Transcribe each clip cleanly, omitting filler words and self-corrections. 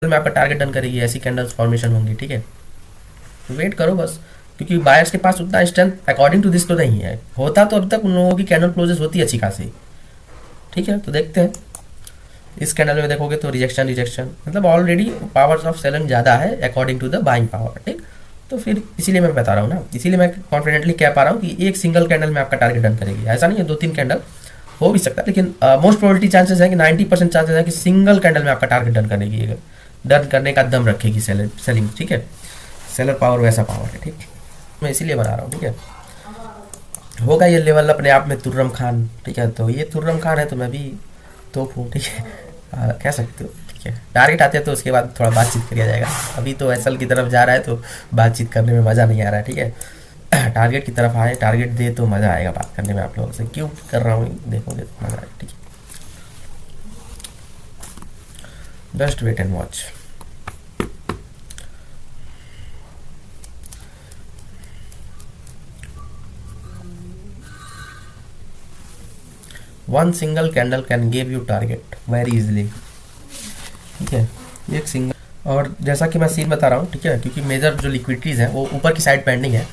में आपका target done करेगी, ऐसी कैंडल्स फॉर्मेशन होंगी। ठीक है, वेट करो बस, क्योंकि बायर्स के पास उतना स्ट्रेंथ अकॉर्डिंग टू दिस तो नहीं है। होता तो अब तक उन लोगों की कैंडल क्लोजेस होती अच्छी खासी। ठीक है, तो देखते हैं। इस कैंडल में देखोगे तो रिजेक्शन रिजेक्शन, मतलब ऑलरेडी पावर्स ऑफ सेलिंग ज़्यादा है according to the buying power. ठीक, तो फिर इसीलिए मैं बता रहा हूँ ना, इसीलिए मैं कॉन्फिडेंटली कह पा रहा हूँ कि एक सिंगल कैंडल में आपका टारगेट डन करेगी। ऐसा नहीं है 2-3 कैंडल हो भी सकता है, लेकिन मोस्ट प्रोबेबिलिटी चांसेस है कि 90% चांसेस है कि सिंगल कैंडल में आपका टारगेट डन करेगी, डन करने का दम रखेगी सेलिंग। ठीक है, सेलर पावर वैसा पावर है। ठीक, मैं इसीलिए बना रहा हूँ। ठीक है, होगा ये लेवल अपने आप में तुर्रम खान। ठीक है, तो ये तुर्रम खान है तो मैं भी तोप हूँ। ठीक है, कह सकते हो। ठीक है, टारगेट आते हैं तो उसके बाद थोड़ा बातचीत किया जाएगा। अभी तो एसएल की तरफ जा रहा है तो बातचीत करने में मज़ा नहीं आ रहा है। ठीक है, टारगेट की तरफ आए, टारगेट दे तो मज़ा आएगा बात करने में। आप लोगों से क्यों कर रहा हूँ देखोगे तो मज़ा आएगा। ठीक है, just wait and watch. One single candle can give you target very easily. ठीक है, एक सिंगल, और जैसा कि मैं सीन बता रहा हूँ। ठीक है, क्योंकि मेजर जो लिक्विडिटीज़ हैं वो ऊपर की साइड पेंडिंग है,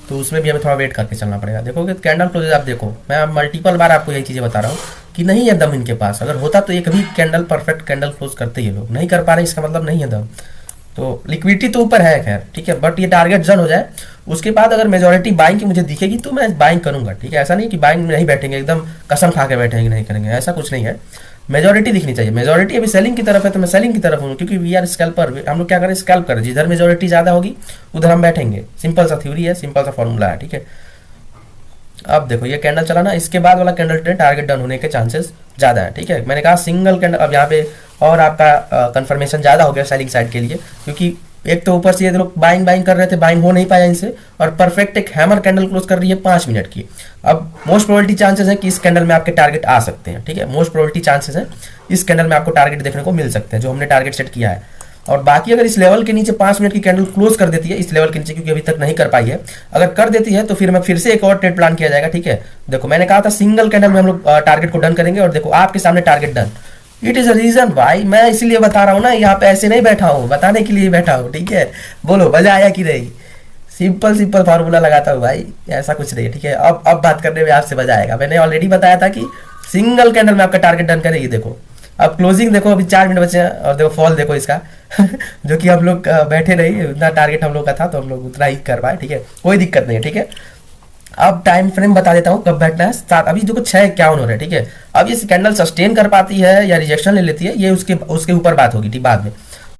तो उसमें भी हमें थोड़ा वेट करके चलना पड़ेगा। देखोगे कैंडल क्लोजेज आप देखो, मैं मल्टीपल बार आपको यही चीज़ें बता रहा हूँ कि नहीं है दम इनके पास। अगर होता तो एक भी कैंडल परफेक्ट कैंडल क्लोज करते ही, लोग नहीं कर पा रहे, इसका मतलब नहीं है दम। तो लिक्विडिटी तो ऊपर है खैर। ठीक है, बट ये टारगेट जन हो जाए उसके बाद अगर मेजोरिटी बाइंग की मुझे दिखेगी तो मैं बाइंग करूंगा। ठीक है, ऐसा नहीं कि बाइंग में नहीं बैठेंगे एकदम कसम खा के बैठेंगे नहीं करेंगे, ऐसा कुछ नहीं है। मेजोरिटी दिखनी चाहिए। मेजोरिटी अभी सेलिंग की तरफ है तो मैं सेलिंग की तरफ हूँ, क्योंकि वी आर स्कैल्पर। हम लोग क्या करें, स्कैल्प करें। जिधर मेजोरिटी ज़्यादा होगी उधर हम बैठेंगे। सिंपल सा थ्योरी है, सिंपल सा फॉर्मूला है। ठीक है, अब देखो ये कैंडल चला ना, इसके बाद वाला कैंडल ट्रेंड टारगेट डन होने के चांसेस ज़्यादा है। ठीक है, मैंने कहा सिंगल कैंडल। अब यहाँ पे और आपका कंफर्मेशन ज़्यादा हो गया सेलिंग साइड के लिए, क्योंकि एक तो ऊपर से ये लोग बाइंग बाइंग कर रहे थे, बाइंग हो नहीं पाया इनसे, और परफेक्ट एक हैमर कैंडल क्लोज कर रही है 5 मिनट की। अब मोस्ट प्रोबेबिलिटी चांसेस है कि इस कैंडल में आपके टारगेट आ सकते हैं। ठीक है, मोस्ट प्रोबेबिलिटी चांसेस है इस कैंडल में आपको टारगेट देखने को मिल सकते हैं, जो हमने टारगेट सेट किया है। और बाकी अगर इस लेवल के नीचे 5 मिनट की कैंडल क्लोज कर देती है, इस लेवल के नीचे, क्योंकि अभी तक नहीं कर पाई है, अगर कर देती है तो फिर मैं फिर से एक और ट्रेड प्लान किया जाएगा। ठीक है, देखो मैंने कहा था सिंगल कैंडल में हम लोग टारगेट को डन करेंगे, और देखो आपके सामने target done. It is a reason भाई, मैं इसलिए बता रहा हूँ ना, यहाँ पे ऐसे नहीं बैठा हूँ, बताने के लिए बैठा हूँ। ठीक है, बोलो मजा आया कि नहीं। सिंपल सिंपल फार्मूला लगाता हूँ भाई, ऐसा कुछ नहीं है। ठीक है, अब बात करने में आपसे मजा आएगा। मैंने ऑलरेडी बताया था कि सिंगल कैंडल में आपका टारगेट डन करेगी। देखो अब क्लोजिंग देखो, अभी 4 मिनट बचे हैं, और देखो फॉल देखो इसका जो कि हम लोग बैठे नहीं, उतना टारगेट हम लोग का था तो हम लोग उतना ही कर पाए। ठीक है, कोई दिक्कत नहीं है। ठीक है, अब टाइम फ्रेम बता देता हूँ कब बैठना है। 7, अभी देखो 6:51 हो रहा है। ठीक है, अब ये कैंडल सस्टेन कर पाती है या रिजेक्शन ले लेती है, ये उसके ऊपर बात होगी। ठीक, बाद में